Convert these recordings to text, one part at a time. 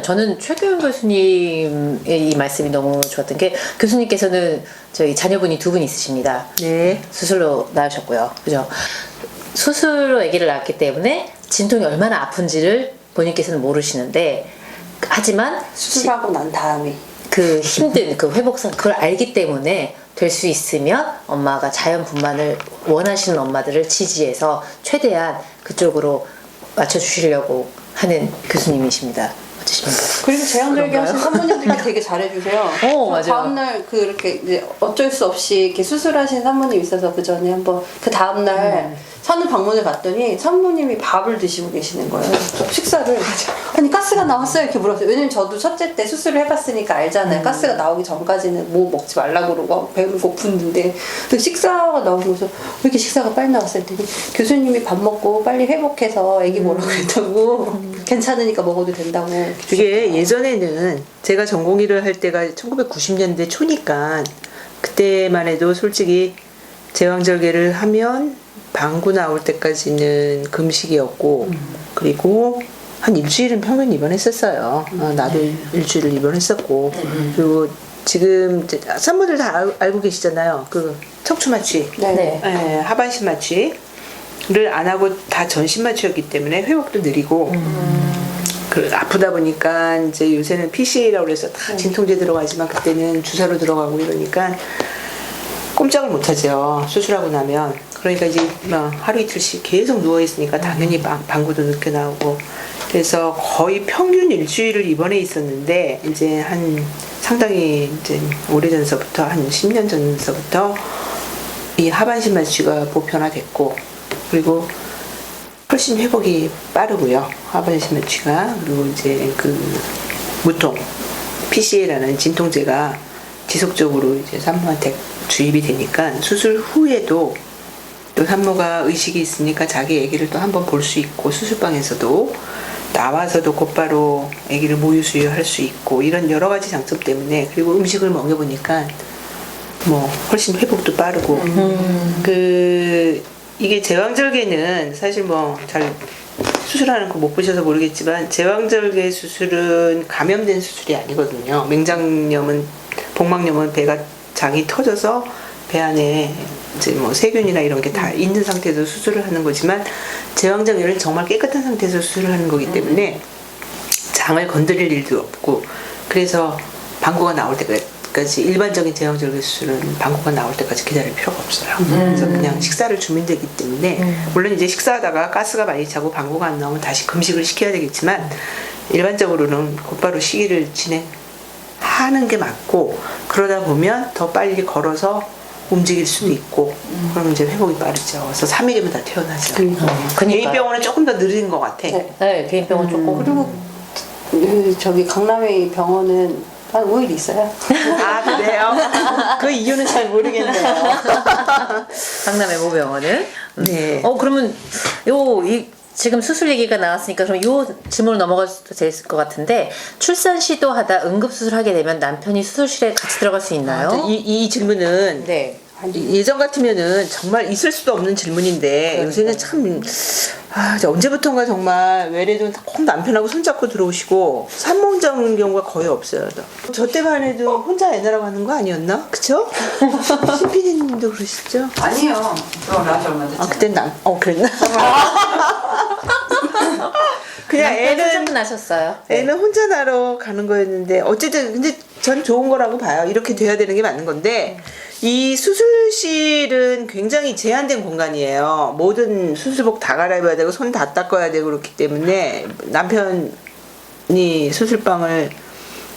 저는 최규현 교수님의 이 말씀이 너무 좋았던 게 교수님께서는 저희 자녀분이 2분 있으십니다. 네. 수술로 낳으셨고요. 그죠? 수술로 아기를 낳았기 때문에 진통이 얼마나 아픈지를 본인께서는 모르시는데 하지만 수술하고 난 다음에 그 힘든 그 회복상 그걸 알기 때문에 될 수 있으면 엄마가 자연 분만을 원하시는 엄마들을 지지해서 최대한 그쪽으로 맞춰주시려고 하는 교수님이십니다. 어떠십니까? 그리고 제왕절개 하신 그런가요? 산모님들이 되게 잘해주세요. 맞아요. 다음날 이렇게 이제 어쩔 수 없이 이렇게 수술하신 산모님 있어서 그 전에 한번 그 다음날 산후 방문을 갔더니 산모님이 밥을 드시고 계시는 거예요. 식사를. 아니 가스가 나왔어요 이렇게 물었어요. 왜냐면 저도 첫째 때 수술을 해봤으니까 알잖아요. 가스가 나오기 전까지는 뭐 먹지 말라고 그러고 배는 고픈데 식사가 나오고 왜 이렇게 식사가 빨리 나왔어요 했더니 교수님이 밥 먹고 빨리 회복해서 애기 뭐라고 그랬다고 괜찮으니까 먹어도 된다고. 그게 예전에는 제가 전공의를 할 때가 1990년대 초니까 그때만 해도 솔직히 제왕절개를 하면 방구 나올 때까지는 금식이었고 그리고 한 일주일은 평균 입원했었어요. 나도 일주일을 입원했었고 그리고 지금 산모들 다 알고 계시잖아요. 그 척추 마취, 네. 하반신 마취를 안 하고 다 전신 마취였기 때문에 회복도 느리고 아프다 보니까 이제 요새는 PCA라고 해서 다 진통제 들어가지만 그때는 주사로 들어가고 이러니까 꼼짝을 못하죠. 수술하고 나면. 그러니까 이제 하루 이틀씩 계속 누워있으니까 당연히 방구도 늦게 나오고 그래서 거의 평균 일주일을 입원해 있었는데 이제 한 상당히 이제 오래전서부터 한 10년 전서부터 이 하반신 마취가 보편화됐고 그리고 훨씬 회복이 빠르고요. 하반신 마취가. 그리고 이제 그 무통 PCA라는 진통제가 지속적으로 이제 산모한테 주입이 되니까 수술 후에도 또 산모가 의식이 있으니까 자기 아기를 또 한번 볼 수 있고 수술방에서도 나와서도 곧바로 아기를 모유 수유할 수 있고 이런 여러 가지 장점 때문에 그리고 음식을 먹여보니까 뭐 훨씬 회복도 빠르고 이게 제왕절개는 사실 뭐 잘 수술하는 거 못 보셔서 모르겠지만 제왕절개 수술은 감염된 수술이 아니거든요. 맹장염은 복막염은 배가 장이 터져서 배 안에 이제 뭐 세균이나 이런 게 다 있는 상태에서 수술을 하는 거지만 제왕절개는 정말 깨끗한 상태에서 수술을 하는 거기 때문에 장을 건드릴 일도 없고 그래서 방구가 나올 때까지 일반적인 제왕절개 수술은 방구가 나올 때까지 기다릴 필요가 없어요. 그래서 그냥 식사를 주면 되기 때문에 물론 이제 식사하다가 가스가 많이 차고 방구가 안 나오면 다시 금식을 시켜야 되겠지만 일반적으로는 곧바로 시기를 진행하는 게 맞고 그러다 보면 더 빨리 걸어서 움직일 수도 있고 그러면 이제 회복이 빠르죠. 그래서 3일이면 다 태어나죠. 개인병원은 조금 더 느린 것 같아. 네, 개인병원 조금. 그리고 저기 강남의 병원은 한 5일 있어요. 아 그래요? 그 이유는 잘 모르겠네요. 강남 애모병원은. 네. 그러면 지금 수술 얘기가 나왔으니까 그럼 요 질문으로 넘어가도 될 것 같은데 출산 시도하다 응급수술 하게 되면 남편이 수술실에 같이 들어갈 수 있나요? 이 질문은 네. 예전 같으면은 정말 있을 수도 없는 질문인데 요새는 참 언제부턴가 정말 외래도 꼭 남편하고 손잡고 들어오시고 산모혼자 오는 경우가 거의 없어요. 저 때만 해도 혼자 애 낳으라고 하는 거 아니었나? 그쵸? 신PD님도 그러시죠? 아니요. 그럼 나한테 얼마 됐지? 그땐 그랬나? 그냥 애는 나셨어요. 애는 혼자 낳으러 가는 거였는데 어쨌든 근데 전 좋은 거라고 봐요. 이렇게 돼야 되는 게 맞는 건데 이 수술실은 굉장히 제한된 공간이에요. 모든 수술복 다 갈아입어야 되고 손 다 닦아야 되고 그렇기 때문에 남편이 수술방을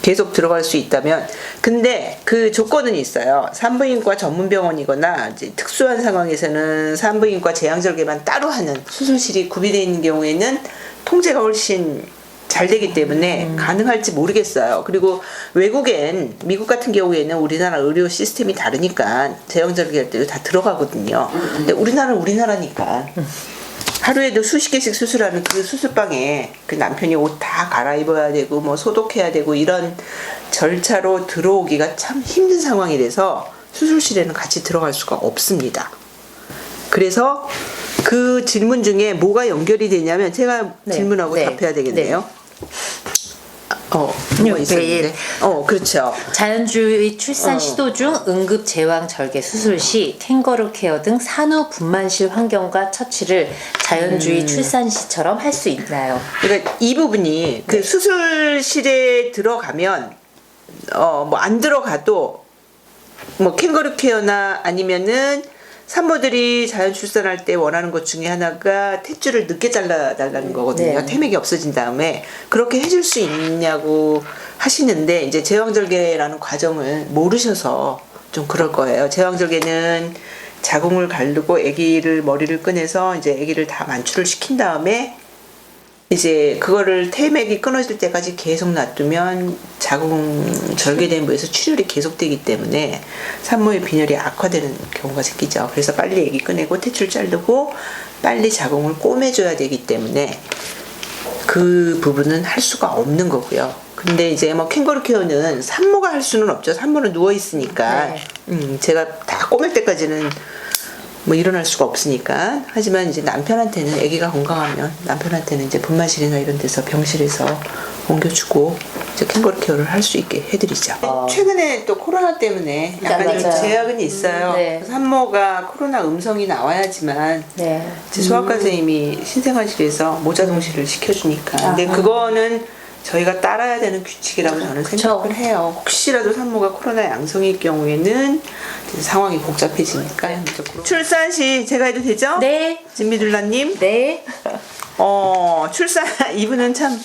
계속 들어갈 수 있다면 근데 그 조건은 있어요. 산부인과 전문병원이거나 이제 특수한 상황에서는 산부인과 제왕절개만 따로 하는 수술실이 구비되어 있는 경우에는 통제가 훨씬 잘 되기 때문에 가능할지 모르겠어요. 그리고 외국엔 미국 같은 경우에는 우리나라 의료 시스템이 다르니까 제왕절개 할 때도 다 들어가거든요. 근데 우리나라는 우리나라니까 하루에도 수십 개씩 수술하는 그 수술방에 그 남편이 옷 다 갈아입어야 되고 뭐 소독해야 되고 이런 절차로 들어오기가 참 힘든 상황이라서 수술실에는 같이 들어갈 수가 없습니다. 그래서 그 질문 중에 뭐가 연결이 되냐면 제가 질문하고 답해야 되겠네요. 뭐 있었는데. 그렇죠. 자연주의 출산 시도 중 응급 제왕 절개 수술 시 캥거루 케어 등 산후 분만실 환경과 처치를 자연주의 출산 시처럼 할 수 있나요? 그러니까 이 부분이 그 수술실에 들어가면 뭐 안 들어가도 뭐 캥거루 케어나 아니면은 산모들이 자연 출산할 때 원하는 것 중에 하나가 탯줄을 늦게 잘라달라는 거거든요. 네. 태맥이 없어진 다음에 그렇게 해줄 수 있냐고 하시는데 이제 제왕절개라는 과정을 모르셔서 좀 그럴 거예요. 제왕절개는 자궁을 가르고 아기를 머리를 꺼내서 이제 아기를 다 만출을 시킨 다음에 이제 그거를 태맥이 끊어질 때까지 계속 놔두면 자궁 절개된 부에서 출혈이 계속되기 때문에 산모의 빈혈이 악화되는 경우가 생기죠. 그래서 빨리 아기 꺼내고 탯줄 자르고 빨리 자궁을 꼬매줘야 되기 때문에 그 부분은 할 수가 없는 거고요. 근데 이제 뭐 캥거루 케어는 산모가 할 수는 없죠. 산모는 누워 있으니까 제가 다 꼬맬 때까지는 뭐 일어날 수가 없으니까. 하지만 이제 남편한테는 아기가 건강하면 남편한테는 이제 분만실이나 이런 데서 병실에서 옮겨주고 이제 캥거루 케어를 할 수 있게 해드리죠. 최근에 또 코로나 때문에 약간 맞아요. 좀 제약은 있어요. 네. 산모가 코로나 음성이 나와야지만 네. 이제 소아과 선생님이 신생아실에서 모자동실을 시켜주니까. 근데 그거는 저희가 따라야 되는 규칙이라고 저는 생각을 해요. 혹시라도 산모가 코로나 양성일 경우에는 이제 상황이 복잡해지니까. 출산 시 제가 해도 되죠? 네. 진미둘라님. 네. 출산 이분은 참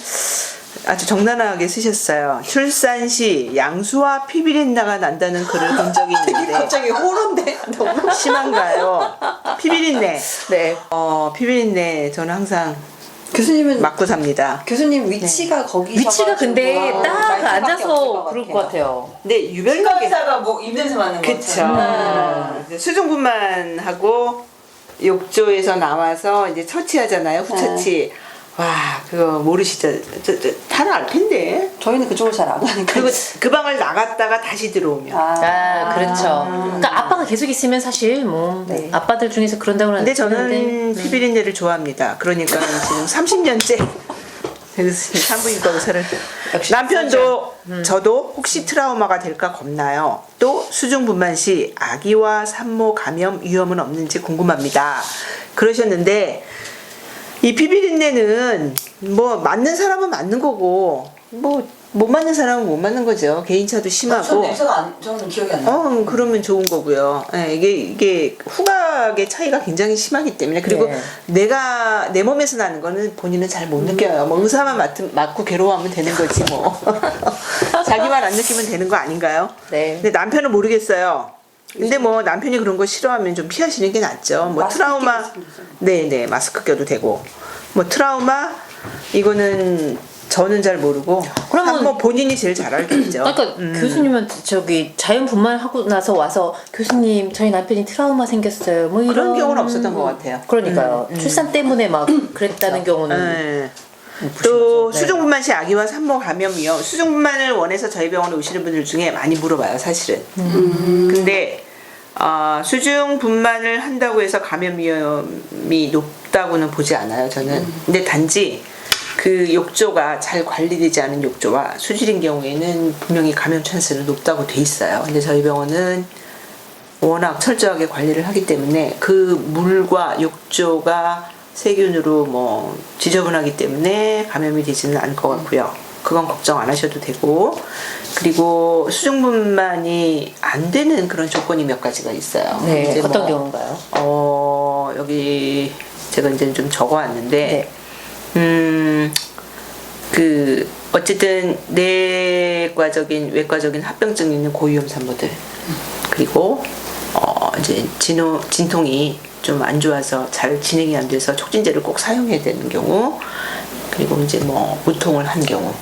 아주 정나라하게 쓰셨어요. 출산 시 양수와 피비린내가 난다는 글을 본 적이 있는데 갑자기 호러인데 너무 심한가요? 피비린내. 네. 피비린내 저는 항상 교수님은 맞고 삽니다. 교수님 위치가 거기 위치가 근데 딱 앉아서 그럴 것 같아요. 근데 유별나게 의사가 뭐 입냄새 맡는 거 그쵸. 수중분만하고 욕조에서 나와서 이제 처치하잖아요. 후처치. 와, 그거 모르시죠? 다들 알 텐데. 저희는 그쪽을 잘 안 가니까. 그리고 그 방을 나갔다가 다시 들어오면. 그렇죠. 그러니까 아빠가 계속 있으면 사실 뭐 네. 아빠들 중에서 그런다고 근데 저는 하는데 피비린내를 좋아합니다. 그러니까 지금 30년째 산부인과 의사를 남편도 저도 혹시 트라우마가 될까 겁나요. 또 수중분만 시 아기와 산모 감염 위험은 없는지 궁금합니다. 그러셨는데 이 피비린내는 뭐 맞는 사람은 맞는 거고 뭐 못 맞는 사람은 못 맞는 거죠. 개인차도 전 심하고. 냄새가 저는 기억이 안 나요. 그러면 좋은 거고요. 예, 이게 후각의 차이가 굉장히 심하기 때문에. 그리고 네. 내가 내 몸에서 나는 거는 본인은 잘 못 느껴요. 뭐 의사만 맡고 괴로워하면 되는 거지 뭐. 자기만 안 느끼면 되는 거 아닌가요? 네. 근데 남편은 모르겠어요. 근데 뭐 남편이 그런 거 싫어하면 좀 피하시는 게 낫죠. 뭐 마스크 트라우마, 끼고 있으면 되죠. 네네, 마스크 껴도 되고. 뭐 트라우마 이거는 저는 잘 모르고. 그러면- 한번 본인이 제일 잘 알겠죠. 그러니까 교수님은 저기 자연 분만하고 나서 와서 교수님 저희 남편이 트라우마 생겼어요. 뭐 이런 그런 경우는 없었던 것 같아요. 그러니까요. 출산 때문에 막 그랬다는 경우는 네. 보신 또 거죠? 네. 수중분만 시 아기와 산모 감염 위험. 수중분만을 원해서 저희 병원에 오시는 분들 중에 많이 물어봐요, 사실은. 근데 수중분만을 한다고 해서 감염 위험이 높다고는 보지 않아요, 저는. 근데 단지 그 욕조가 잘 관리되지 않은 욕조와 수질인 경우에는 분명히 감염 찬스는 높다고 돼 있어요. 근데 저희 병원은 워낙 철저하게 관리를 하기 때문에 그 물과 욕조가 세균으로 뭐 지저분하기 때문에 감염이 되지는 않을 것 같고요. 그건 걱정 안 하셔도 되고. 그리고 수중분만이 안 되는 그런 조건이 몇 가지가 있어요. 네. 이제 어떤 뭐, 경우인가요? 여기 제가 이제 좀 적어왔는데 네. 어쨌든 내과적인 외과적인 합병증이 있는 고위험 산모들, 그리고 이제 진통이 좀 안 좋아서 잘 진행이 안 돼서 촉진제를 꼭 사용해야 되는 경우, 그리고 이제 뭐 무통을 한 경우,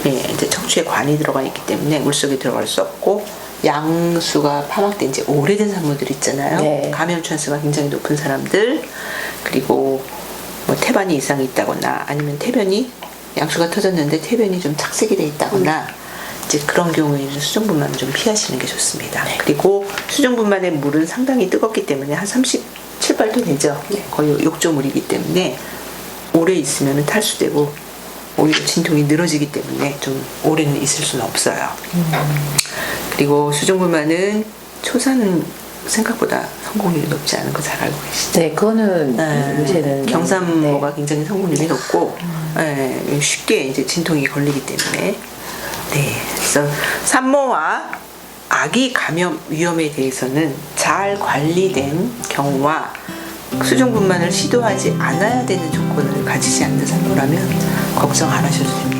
이제 척추에 관이 들어가 있기 때문에 물속에 들어갈 수 없고, 양수가 파막된 지 오래된 산모들 있잖아요. 네. 감염 찬스가 굉장히 높은 사람들, 그리고 뭐 태반이 이상이 있다거나 아니면 태변이 양수가 터졌는데 태변이 좀 착색이 돼 있다거나 이제 그런 경우에는 수중분만은 좀 피하시는 게 좋습니다. 그리고 수중분만의 물은 상당히 뜨겁기 때문에 한 37발도 되죠. 거의 욕조물이기 때문에 오래 있으면 탈수되고 오히려 진통이 늘어지기 때문에 좀 오래는 있을 수는 없어요. 그리고 수중불만은 초산은 생각보다 성공률이 높지 않은 거 잘 알고 계시죠? 네, 그거는 요새는 경산모가 굉장히 성공률이 높고 쉽게 이제 진통이 걸리기 때문에 그래서 산모와 아기 감염 위험에 대해서는 잘 관리된 경우와 수중분만을 시도하지 않아야 되는 조건을 가지지 않는 산모라면 걱정 안 하셔도 됩니다.